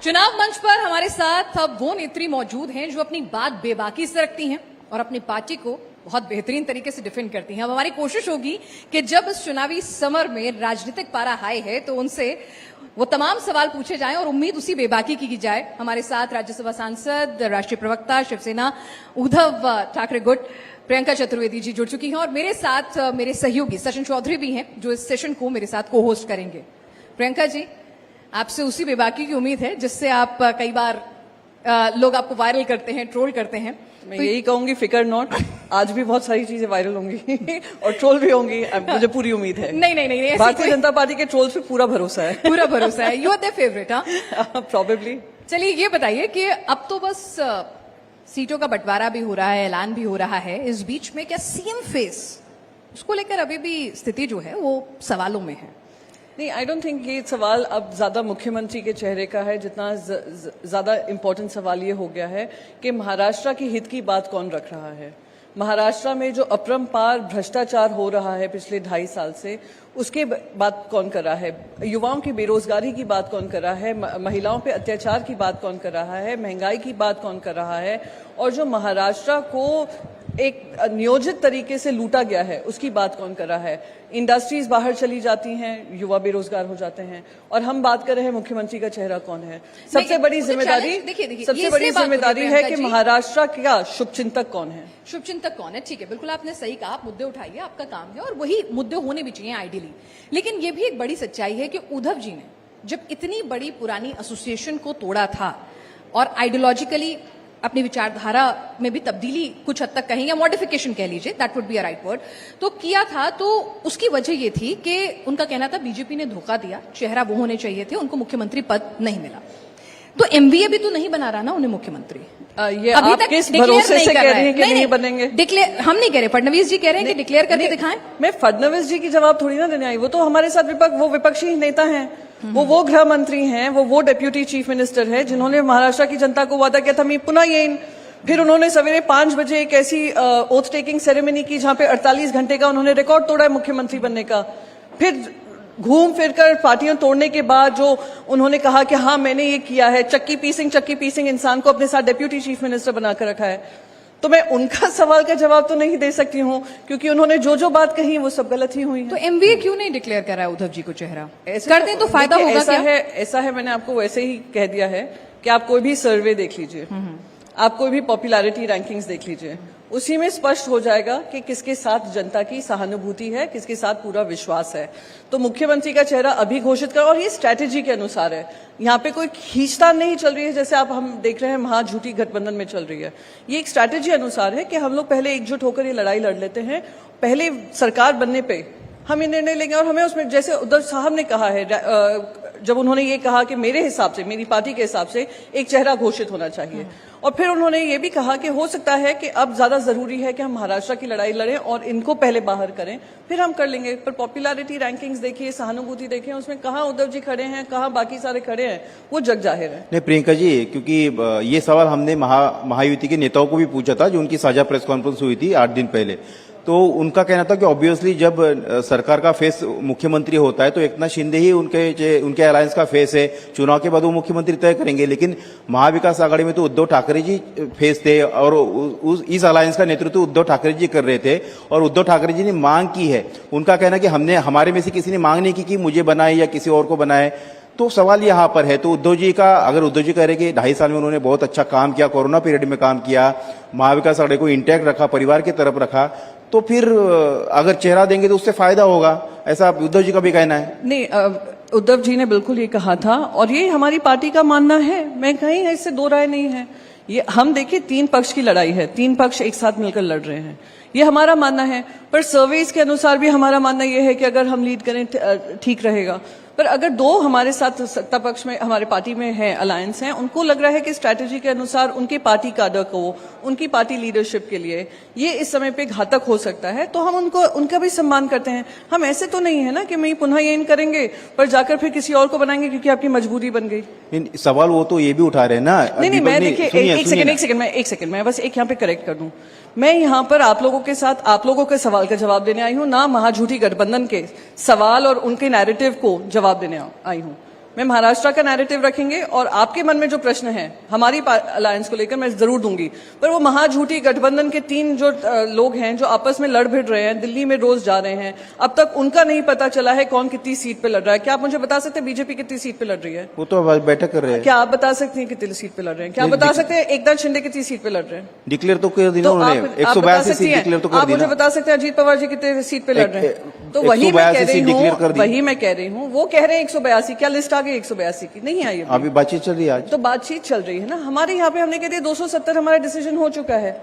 चुनाव मंच पर हमारे साथ अब वो नेत्री मौजूद हैं जो अपनी बात बेबाकी से रखती हैं और अपनी पार्टी को बहुत बेहतरीन तरीके से डिफेंड करती हैं। अब हमारी कोशिश होगी कि जब इस चुनावी समर में राजनीतिक पारा हाई है तो उनसे वो तमाम सवाल पूछे जाएं और उम्मीद उसी बेबाकी की जाए। हमारे साथ राज्यसभा सांसद, राष्ट्रीय प्रवक्ता, शिवसेना उद्धव ठाकरे गुट प्रियंका चतुर्वेदी जी जुड़ चुकी हैं और मेरे साथ मेरे सहयोगी सचिन चौधरी भी हैं जो इस सेशन को मेरे साथ को होस्ट करेंगे। प्रियंका जी, आपसे उसी बेबाकी की उम्मीद है जिससे आप कई बार लोग आपको वायरल करते हैं, ट्रोल करते हैं। मैं यही कहूंगी, फिकर नॉट, आज भी बहुत सारी चीजें वायरल होंगी और ट्रोल भी होंगी, मुझे पूरी उम्मीद है। नहीं, भारतीय जनता पार्टी के ट्रोल्स पे पूरा भरोसा है। पूरा भरोसा है। You are their favourite? हाँ, प्रॉबेबली। चलिए ये बताइए कि अब तो बस सीटों का बंटवारा भी हो रहा है, ऐलान भी हो रहा है, इस बीच में क्या सीएम फेस उसको लेकर अभी भी स्थिति जो है वो सवालों में है? नहीं, आई डोंट थिंक ये सवाल अब ज्यादा मुख्यमंत्री के चेहरे का है जितना ज्यादा इम्पोर्टेंट सवाल ये हो गया है कि महाराष्ट्र की हित की बात कौन रख रहा है। महाराष्ट्र में जो अपरंपार भ्रष्टाचार हो रहा है पिछले 2.5 साल से, उसके बात कौन कर रहा है, युवाओं की बेरोजगारी की बात कौन कर रहा है, महिलाओं पे अत्याचार की बात कौन कर रहा है, महंगाई की बात कौन कर रहा है, और जो महाराष्ट्र को एक नियोजित तरीके से लूटा गया है उसकी बात कौन कर रहा है। इंडस्ट्रीज बाहर चली जाती हैं, युवा बेरोजगार हो जाते हैं, और हम बात कर रहे हैं मुख्यमंत्री का चेहरा कौन है। सबसे बड़ी जिम्मेदारी है कि महाराष्ट्र का शुभचिंतक कौन है। शुभचिंतक कौन है? ठीक है, बिल्कुल आपने सही कहा, आप मुद्दे उठाइए, आपका काम है और वही मुद्दे होने भी चाहिए आइडियली। लेकिन ये भी एक बड़ी सच्चाई है कि उद्धव जी ने जब इतनी बड़ी पुरानी एसोसिएशन को तोड़ा था और आइडियोलॉजिकली अपनी विचारधारा में भी तब्दीली कुछ हद तक कहें या मॉडिफिकेशन कह लीजिए, that would be a right word, तो किया था, तो उसकी वजह ये थी कि उनका कहना था बीजेपी ने धोखा दिया, चेहरा वो होने चाहिए थे, उनको मुख्यमंत्री पद नहीं मिला। तो एमवीए भी तो नहीं बना रहा ना उन्हें मुख्यमंत्री। ये अभी तक किस भरोसे से कह रहे हैं कि नहीं बनेंगे? डिक्लेयर हम नहीं कह रहे, फडणवीस जी कह रहे हैं कि डिक्लेयर करके दिखाएं। मैं फडणवीस जी की जवाब थोड़ी ना देने आई, वो तो हमारे साथ वो विपक्षी नेता हैं, वो गृह मंत्री हैं, वो डेप्यूटी चीफ मिनिस्टर है जिन्होंने महाराष्ट्र की जनता को वादा किया था मैं पुनः ये। फिर उन्होंने सवेरे 5 बजे एक ऐसी ओथ टेकिंग सेरेमनी की जहां पे 48 घंटे का उन्होंने रिकॉर्ड तोड़ा है मुख्यमंत्री बनने का। फिर घूम फिर कर पार्टियां तोड़ने के बाद जो उन्होंने कहा कि हाँ मैंने ये किया है, चक्की पीसिंग इंसान को अपने साथ डेप्यूटी चीफ मिनिस्टर बनाकर रखा है। तो मैं उनका सवाल का जवाब तो नहीं दे सकती हूँ क्योंकि उन्होंने जो बात कही वो सब गलत ही हुई है। तो एमवीए क्यों नहीं डिक्लेयर करा है उद्धव जी को चेहरा? कर दें तो फायदा होगा क्या? ऐसा है, मैंने आपको वैसे ही कह दिया है कि आप कोई भी सर्वे देख लीजिए, आप कोई भी पॉपुलैरिटी रैंकिंग्स देख लीजिए, उसी में स्पष्ट हो जाएगा कि किसके साथ जनता की सहानुभूति है, किसके साथ पूरा विश्वास है। तो मुख्यमंत्री का चेहरा अभी घोषित कर, और ये स्ट्रैटेजी के अनुसार है, यहाँ पे कोई खींचतान नहीं चल रही है जैसे हम देख रहे हैं महाझूठी गठबंधन में चल रही है। ये एक स्ट्रैटेजी अनुसार है कि हम लोग पहले एकजुट होकर ये लड़ाई लड़ लेते हैं, पहले सरकार बनने पे हम ये निर्णय लेंगे। और हमें उसमें, जैसे उद्धव साहब ने कहा है, जब उन्होंने ये कहा कि मेरे हिसाब से, मेरी पार्टी के हिसाब से एक चेहरा घोषित होना चाहिए, और फिर उन्होंने ये भी कहा कि हो सकता है कि अब ज्यादा जरूरी है कि हम महाराष्ट्र की लड़ाई लड़ें और इनको पहले बाहर करें, फिर हम कर लेंगे। पर पॉपुलैरिटी रैंकिंग्स देखिए, सहानुभूति देखिए, उसमें कहाँ उद्धव जी खड़े हैं, कहाँ बाकी सारे खड़े हैं, वो जग जाहिर है। नहीं प्रियंका जी, क्योंकि ये सवाल हमने महायुति के नेताओं को भी पूछा था जो उनकी साझा प्रेस कॉन्फ्रेंस हुई थी 8 दिन पहले, तो उनका कहना था कि ऑब्वियसली जब सरकार का फेस मुख्यमंत्री होता है तो एकनाथ शिंदे ही उनके अलायंस का फेस है, चुनाव के बाद वो मुख्यमंत्री तय करेंगे। लेकिन महाविकास आघाड़ी में तो उद्धव ठाकरे जी फेस थे और इस अलायंस का नेतृत्व उद्धव ठाकरे जी कर रहे थे, और उद्धव ठाकरे जी ने मांग की है। उनका कहना कि हमारे में से किसी ने मांग नहीं की कि मुझे बनाए या किसी और को बनाए। तो सवाल यहाँ पर है, तो उद्धव जी का, अगर उद्धव जी कह रहे कि 2.5 साल में उन्होंने बहुत अच्छा काम किया, कोरोना पीरियड में काम किया, महाविकास आघाड़ी को इंटैक्ट रखा, परिवार की तरफ रखा, तो फिर अगर चेहरा देंगे तो उससे फायदा होगा, ऐसा उद्धव जी का भी कहना है। नहीं, उद्धव जी ने बिल्कुल ये कहा था और ये हमारी पार्टी का मानना है, मैं कहीं इससे दो राय नहीं है। ये हम देखिए 3 पक्ष की लड़ाई है, 3 पक्ष एक साथ मिलकर लड़ रहे हैं, ये हमारा मानना है। पर सर्वेस के अनुसार भी हमारा मानना यह है कि अगर हम लीड करें ठीक रहेगा। पर अगर 2 हमारे साथ सत्ता पक्ष में हमारे पार्टी में है, अलायंस हैं, उनको लग रहा है कि स्ट्रैटेजी के अनुसार उनके पार्टी काडर को, उनकी पार्टी लीडरशिप के लिए ये इस समय पे घातक हो सकता है, तो हम उनका भी सम्मान करते हैं। हम ऐसे तो नहीं है ना कि मैं पुनः ये करेंगे पर जाकर फिर किसी और को बनाएंगे क्योंकि आपकी मजबूरी बन गई। सवाल वो तो ये भी उठा रहे हैं ना। नहीं, मैं देखिए एक सेकंड मैं बस एक यहाँ पे करेक्ट कर दूं। मैं यहाँ पर आप लोगों के साथ आप लोगों के सवाल का जवाब देने आई हूँ, ना महाझूठी गठबंधन के सवाल और उनके नैरेटिव को जवाब देने आई हूँ। मैं महाराष्ट्र का नैरेटिव रखेंगे और आपके मन में जो प्रश्न है हमारी अलायंस को लेकर मैं जरूर दूंगी। पर वो महाझूठी गठबंधन के 3 जो लोग हैं जो आपस में लड़ भिड़ रहे हैं, दिल्ली में रोज जा रहे हैं, अब तक उनका नहीं पता चला है कौन कितनी सीट पे लड़ रहा है। क्या आप मुझे बता सकते हैं बीजेपी कितनी सीट पे लड़ रही है? वो तो बैठक कर रहे हैं। क्या आप बता सकते हैं कितनी सीट पे लड़ रहे हैं? क्या आप बता सकते हैं एकनाथ शिंदे कितनी सीट पे लड़ रहे हैं? डिक्लेयर तो कर दी ना उन्होंने, 182 सीट डिक्लेयर तो कर दी ना। आप मुझे बता सकते हैं अजीत पवार जी कितने सीट पे लड़ रहे हैं? तो वही मैं कह रही हूँ, वो कह रहे हैं 182। क्या लिस्ट आ गई 182 की? नहीं आई अभी बातचीत चल रही है आज। तो बातचीत चल रही है ना। हमारे यहाँ पे हमने कह दिया 270 हमारा डिसीजन हो चुका है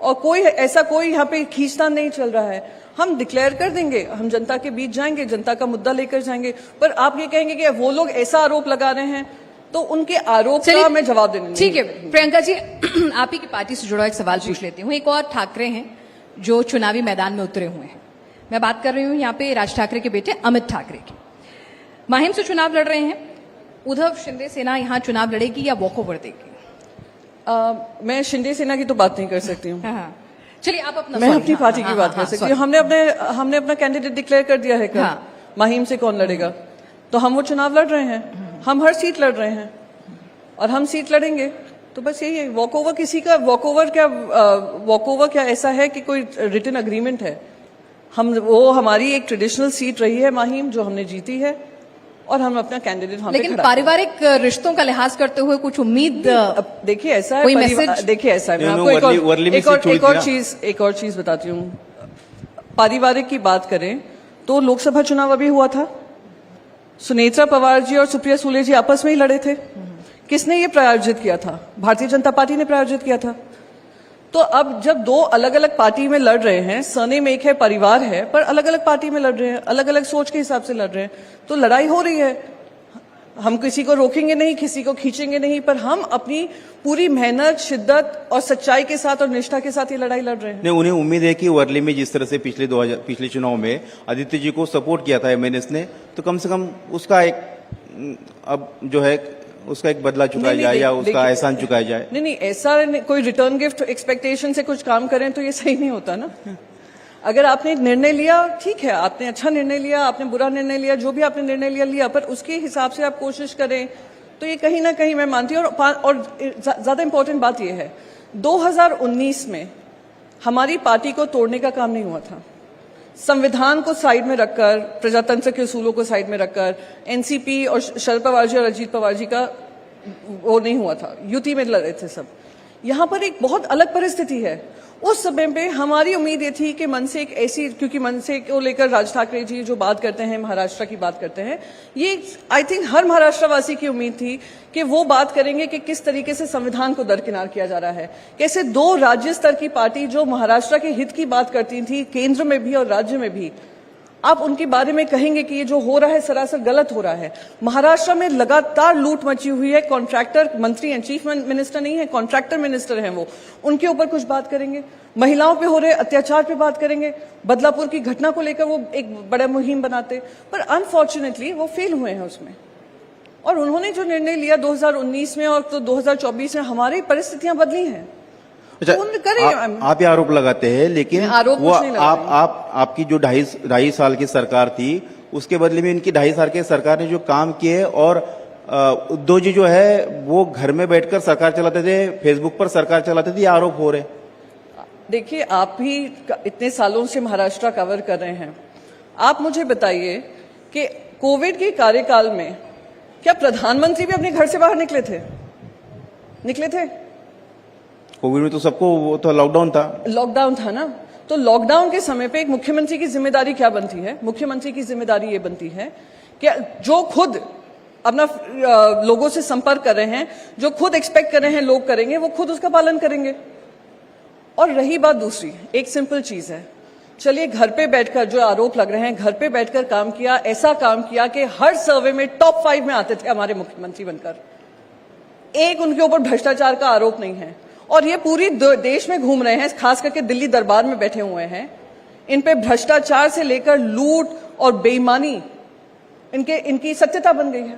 और कोई यहाँ पे खींचतान नहीं चल रहा है। हम डिक्लेयर कर देंगे, हम जनता के बीच जाएंगे, जनता का मुद्दा लेकर जाएंगे। पर आप ये कहेंगे कि वो लोग ऐसा आरोप लगा रहे हैं तो उनके आरोप का मैं जवाब देने। ठीक है प्रियंका जी, आप ही की पार्टी से जुड़ा एक सवाल पूछ लेती हूँ। एक और ठाकरे हैं जो चुनावी मैदान में उतरे हुए हैं। मैं बात कर रही हूँ यहाँ पे राज ठाकरे के बेटे अमित ठाकरे की। माहिम से चुनाव लड़ रहे हैं। उद्धव शिंदे सेना यहाँ चुनाव लड़ेगी या वॉकओवर देगी? मैं शिंदे सेना की तो बात नहीं कर सकती हूँ। हाँ। चलिए आप अपना, मैं अपनी पार्टी की बात कर सकती हूँ। हमने अपना कैंडिडेट डिक्लेयर कर दिया है कल। माहिम से कौन लड़ेगा, तो हम वो चुनाव लड़ रहे हैं। हम हर सीट लड़ रहे हैं और हम सीट लड़ेंगे। तो बस यही है। वॉकओवर किसी का वॉकओवर क्या ऐसा है कि कोई रिटन अग्रीमेंट है? वो हमारी एक ट्रेडिशनल सीट रही है माहिम, जो हमने जीती है और हम अपना कैंडिडेट वहां पे खड़ा। लेकिन पारिवारिक रिश्तों का लिहाज करते हुए कुछ उम्मीद, देखिए ऐसा है, देखिए ऐसा है, मैं आपको एक और चीज बताती हूँ। पारिवारिक की बात करें तो लोकसभा चुनाव अभी हुआ था, सुनेत्रा पवार जी और सुप्रिया सुले जी आपस में ही लड़े थे। किसने ये प्रायोजित किया था? भारतीय जनता पार्टी ने प्रायोजित किया था। तो अब जब 2 अलग अलग पार्टी में लड़ रहे हैं, सरनेम एक है, परिवार है, पर अलग अलग पार्टी में लड़ रहे हैं, अलग अलग सोच के हिसाब से लड़ रहे हैं, तो लड़ाई हो रही है। हम किसी को रोकेंगे नहीं, किसी को खींचेंगे नहीं, पर हम अपनी पूरी मेहनत, शिद्दत और सच्चाई के साथ और निष्ठा के साथ ये लड़ाई लड़ रहे हैं। नहीं, उन्हें उम्मीद है कि वर्ली में जिस तरह से पिछले चुनाव में आदित्य जी को सपोर्ट किया था एमएनएस ने, तो कम से कम उसका एक अब जो है उसका एक बदला चुकाया जाए या उसका एहसान चुकाया जाए। नहीं, ऐसा कोई रिटर्न गिफ्ट एक्सपेक्टेशन से कुछ काम करें तो ये सही नहीं होता ना। अगर आपने निर्णय लिया, ठीक है, आपने अच्छा निर्णय लिया, आपने बुरा निर्णय लिया, जो भी आपने निर्णय लिया, पर उसके हिसाब से आप कोशिश करें तो ये कहीं ना कहीं मैं मानती हूँ। और ज्यादा इंपॉर्टेंट बात ये है, 2019 में हमारी पार्टी को तोड़ने का काम नहीं हुआ था। संविधान को साइड में रखकर, प्रजातंत्र के उसूलों को साइड में रखकर, एनसीपी और शरद पवार जी और अजीत पवार जी का वो नहीं हुआ था, युति में लड़े थे सब। यहाँ पर एक बहुत अलग परिस्थिति है। उस समय पे हमारी उम्मीद ये थी कि मनसे एक ऐसी, क्योंकि मनसे को लेकर राज ठाकरे जी जो बात करते हैं, महाराष्ट्र की बात करते हैं, ये आई थिंक हर महाराष्ट्रवासी की उम्मीद थी कि वो बात करेंगे कि किस तरीके से संविधान को दरकिनार किया जा रहा है, कैसे 2 राज्य स्तर की पार्टी जो महाराष्ट्र के हित की बात करती थी, केंद्र में भी और राज्य में भी, आप उनके बारे में कहेंगे कि ये जो हो रहा है सरासर गलत हो रहा है। महाराष्ट्र में लगातार लूट मची हुई है। कॉन्ट्रैक्टर मंत्री हैं, चीफ मिनिस्टर नहीं है, कॉन्ट्रैक्टर मिनिस्टर हैं वो, उनके ऊपर कुछ बात करेंगे। महिलाओं पे हो रहे अत्याचार पे बात करेंगे। बदलापुर की घटना को लेकर वो एक बड़ा मुहिम बनाते, पर अनफॉर्चुनेटली वो फेल हुए हैं उसमें। और उन्होंने जो निर्णय लिया 2019 में और तो 2024 में, हमारी परिस्थितियां बदली हैं। अच्छा, आप ये आरोप लगाते हैं, लेकिन वो आपकी जो 2.5 साल की सरकार थी, उसके बदले में इनकी 2.5 साल की सरकार ने जो काम किए, और उद्धव जी जो है वो घर में बैठकर सरकार चलाते थे, फेसबुक पर सरकार चलाते थे, ये आरोप हो रहे। देखिए, आप भी इतने सालों से महाराष्ट्र कवर कर रहे हैं, आप मुझे बताइए कि कोविड के कार्यकाल में क्या प्रधानमंत्री भी अपने घर से बाहर निकले थे? कोविड में तो सबको, वो तो लॉकडाउन था ना। तो लॉकडाउन के समय पे एक मुख्यमंत्री की जिम्मेदारी क्या बनती है? मुख्यमंत्री की जिम्मेदारी ये बनती है कि जो खुद अपना लोगों से संपर्क कर रहे हैं, जो खुद एक्सपेक्ट कर रहे हैं लोग करेंगे, वो खुद उसका पालन करेंगे। और रही बात दूसरी, एक सिंपल चीज है, चलिए घर पे बैठकर जो आरोप लग रहे हैं, घर पे बैठकर काम किया, ऐसा काम किया कि हर सर्वे में टॉप 5 में आते थे हमारे मुख्यमंत्री बनकर। एक उनके ऊपर भ्रष्टाचार का आरोप नहीं है, और ये पूरी देश में घूम रहे हैं, खास करके दिल्ली दरबार में बैठे हुए हैं। इन पे भ्रष्टाचार से लेकर लूट और बेईमानी इनकी सत्यता बन गई है।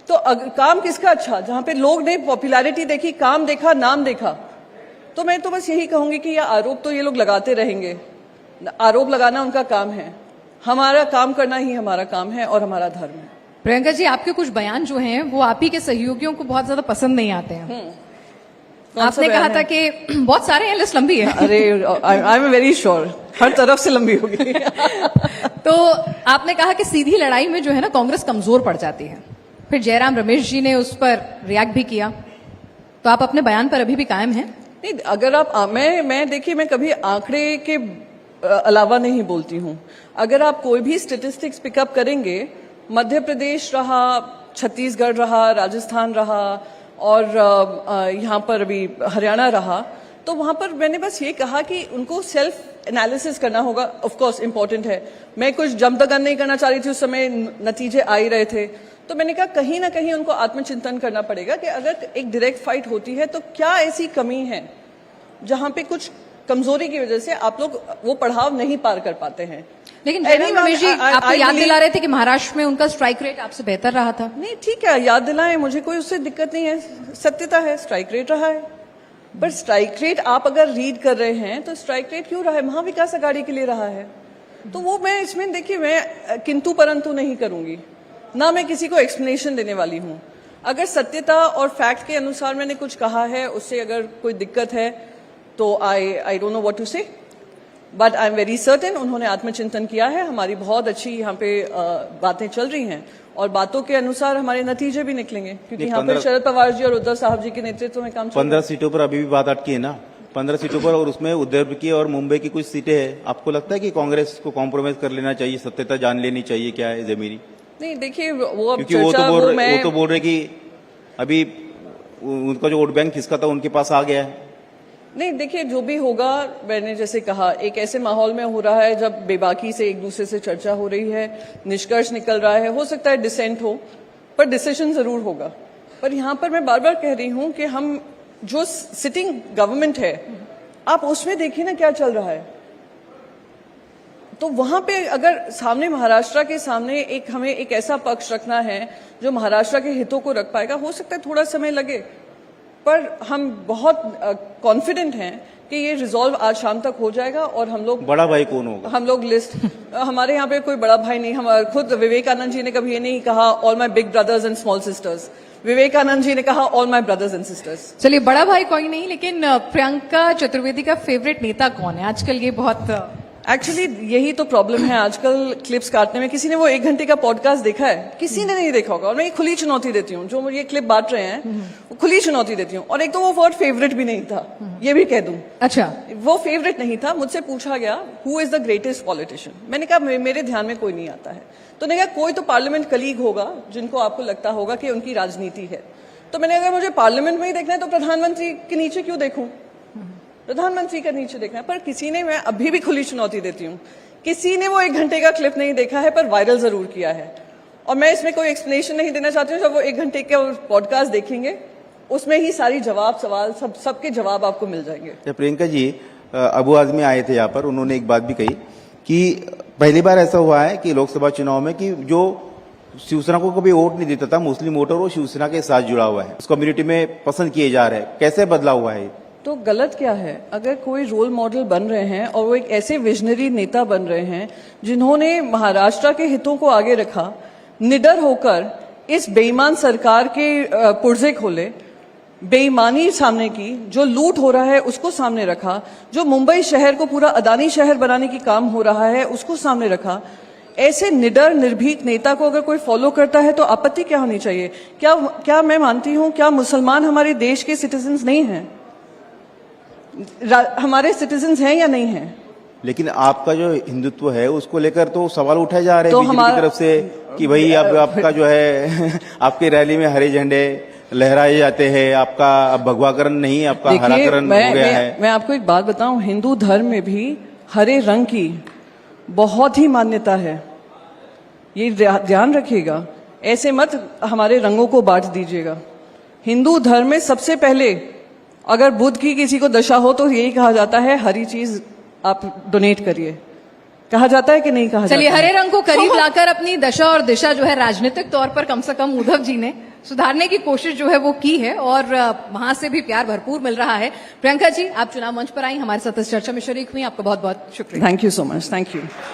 तो काम किसका अच्छा? जहां पे लोग ने पॉपुलैरिटी देखी, काम देखा, नाम देखा। तो मैं तो बस यही कहूंगी कि ये आरोप तो ये लोग लगाते रहेंगे, आरोप लगाना उनका काम है, हमारा काम करना ही हमारा काम है और हमारा धर्म है। प्रियंका जी, आपके कुछ बयान जो हैं वो आप ही के सहयोगियों को बहुत ज्यादा पसंद नहीं आते हैं। कौन सा आपने कहा बयान था है? कि बहुत सारे हैं, लिस्ट लंबी है। अरे आई एम वेरी श्योर, हर तरफ से लंबी होगी। तो आपने कहा कि सीधी लड़ाई में जो है ना कांग्रेस कमजोर पड़ जाती है। फिर जयराम रमेश जी ने उस पर रिएक्ट भी किया। तो आप अपने बयान पर अभी भी कायम हैं? नहीं, अगर आप मैं देखिए, मैं कभी आंकड़े के अलावा नहीं बोलती हूँ। अगर आप कोई भी स्टेटिस्टिक्स पिकअप करेंगे, मध्य प्रदेश रहा, छत्तीसगढ़ रहा, राजस्थान रहा और यहाँ पर अभी हरियाणा रहा, तो वहां पर मैंने बस ये कहा कि उनको सेल्फ एनालिसिस करना होगा। ऑफ कोर्स इंपॉर्टेंट है, मैं कुछ जम तक नहीं करना चाह रही थी, उस समय नतीजे आ ही रहे थे, तो मैंने कहा कहीं ना कहीं उनको आत्मचिंतन करना पड़ेगा कि अगर एक डायरेक्ट फाइट होती है तो क्या ऐसी कमी है जहां पे कुछ कमजोरी की वजह से आप लोग वो पड़ाव नहीं पार कर पाते हैं। लेकिन जयराम रमेश जी आपको याद दिला रहे थे कि महाराष्ट्र में उनका स्ट्राइक रेट आपसे बेहतर रहा था। नहीं, ठीक है, याद दिलाएं, मुझे कोई उससे दिक्कत नहीं है, सत्यता है, स्ट्राइक रेट रहा है। पर स्ट्राइक रेट आप अगर रीड कर रहे हैं तो स्ट्राइक रेट क्यों रहा है? महाविकास अघाड़ी के लिए रहा है। तो वो मैं इसमें देखिए, मैं किंतु परंतु नहीं करूंगी, ना मैं किसी को एक्सप्लेनेशन देने वाली हूं। अगर सत्यता और फैक्ट के अनुसार मैंने कुछ कहा है, उससे अगर कोई दिक्कत है तो I don't know what to say, but I am very certain उन्होंने आत्मचिंतन किया है। हमारी बहुत अच्छी यहाँ पे बातें चल रही हैं और बातों के अनुसार हमारे नतीजे भी निकलेंगे, क्योंकि यहाँ पे शरद पवार जी और उद्धव साहब जी के नेतृत्व में काम 15 सीटों पर अभी भी बात अटकी है ना, 15 सीटों पर, और उसमें उद्धव की और मुंबई की कुछ सीटें हैं। आपको लगता है कि कांग्रेस को कॉम्प्रोमाइज कर लेना चाहिए, सत्यता जान लेनी चाहिए क्या है जमीनी? नहीं, देखिए वो अब क्योंकि वो तो बोल रहे कि अभी उनका जो वोट बैंक किसका था उनके पास आ गया है। नहीं, देखिए जो भी होगा, मैंने जैसे कहा, एक ऐसे माहौल में हो रहा है जब बेबाकी से एक दूसरे से चर्चा हो रही है, निष्कर्ष निकल रहा है, हो सकता है डिसेंट हो, पर डिसीजन जरूर होगा। पर यहाँ पर मैं बार बार कह रही हूँ कि हम जो सिटिंग गवर्नमेंट है, आप उसमें देखिए ना क्या चल रहा है। तो वहां पे अगर सामने महाराष्ट्र के सामने हमें एक ऐसा पक्ष रखना है जो महाराष्ट्र के हितों को रख पाएगा, हो सकता है थोड़ा समय लगे, पर हम बहुत कॉन्फिडेंट हैं कि ये रिजॉल्व आज शाम तक हो जाएगा। और हम लोग, बड़ा भाई कौन होगा? हम लोग लिस्ट हमारे यहाँ पे कोई बड़ा भाई नहीं, हम खुद विवेकानंद जी ने कभी ये नहीं कहा all my big brothers and small sisters, Vivekananda ji ने कहा all my brothers and sisters. चलिए, बड़ा भाई कोई नहीं, लेकिन प्रियंका चतुर्वेदी का फेवरेट नेता कौन है आजकल? ये बहुत एक्चुअली यही तो प्रॉब्लम है आजकल क्लिप्स काटने में। किसी ने वो 1 घंटे का पॉडकास्ट देखा है? किसी ने नहीं देखा होगा। और मैं ये खुली चुनौती देती हूँ, जो ये क्लिप बांट रहे हैं वो खुली चुनौती देती हूँ। और एक तो वो वर्ड फेवरेट भी नहीं था, ये भी कह दूं। अच्छा, वो फेवरेट नहीं था। मुझसे पूछा गया who is the greatest politician, मैंने कहा मेरे ध्यान में कोई नहीं आता है। तो मैंने कहा कोई तो पार्लियामेंट कलीग होगा जिनको आपको लगता होगा कि उनकी राजनीति है। तो मैंने, अगर मुझे पार्लियामेंट में ही देखना है तो प्रधानमंत्री के नीचे क्यों देखूं? प्रधानमंत्री का नीचे देखना है। पर किसी ने, मैं अभी भी खुली चुनौती देती हूँ, किसी ने वो 1 घंटे का क्लिप नहीं देखा है पर वायरल जरूर किया है। और मैं इसमें कोई एक्सप्लेनेशन नहीं देना चाहती हूँ। जब वो 1 घंटे का पॉडकास्ट देखेंगे उसमें ही सारी सवाल सबके जवाब आपको मिल जाएंगे। प्रियंका जी, अबू आजमी आए थे यहाँ पर, उन्होंने एक बात भी कही कि पहली बार ऐसा हुआ है कि लोकसभा चुनाव में कि जो शिवसेना को कभी वोट नहीं देता था, मुस्लिम वोटर, वो शिवसेना के साथ जुड़ा हुआ है, उस कम्युनिटी में पसंद किए जा रहे हैं। कैसे बदला हुआ है? तो गलत क्या है? अगर कोई रोल मॉडल बन रहे हैं और वो एक ऐसे विजनरी नेता बन रहे हैं जिन्होंने महाराष्ट्र के हितों को आगे रखा, निडर होकर इस बेईमान सरकार के पुर्जे खोले, बेईमानी सामने की, जो लूट हो रहा है उसको सामने रखा, जो मुंबई शहर को पूरा अदानी शहर बनाने की काम हो रहा है उसको सामने रखा, ऐसे निडर निर्भीक नेता को अगर कोई फॉलो करता है तो आपत्ति क्या होनी चाहिए? क्या मैं मानती हूं, क्या मुसलमान हमारे देश के सिटीजन्स नहीं हैं? हमारे सिटीजन्स हैं या नहीं हैं? लेकिन आपका जो हिंदुत्व है उसको लेकर तो सवाल उठाए जा रहे हैं तो बीजेपी की तरफ से कि भाई अब आपका जो है आपके रैली में हरे झंडे लहराए जाते हैं, आपका अब भगवाकरण नहीं, आपका हराकरण हो गया है। मैं आपको एक बात बताऊं, हिंदू धर्म में भी हरे रंग की बहुत ही मान्यता है, ये ध्यान रखिएगा। ऐसे मत हमारे रंगों को बांट दीजिएगा। हिंदू धर्म में सबसे पहले अगर बुद्ध की किसी को दशा हो तो यही कहा जाता है हरी चीज आप डोनेट करिए। कहा जाता है कि नहीं कहा जाता? चलिए, हरे रंग को करीब लाकर अपनी दशा और दिशा जो है राजनीतिक तौर पर कम से कम उद्धव जी ने सुधारने की कोशिश जो है वो की है और वहां से भी प्यार भरपूर मिल रहा है। प्रियंका जी, आप चुनाव मंच पर आई, हमारे साथ इस चर्चा में शरीक हुई, आपका बहुत बहुत शुक्रिया। Thank you so much. Thank you.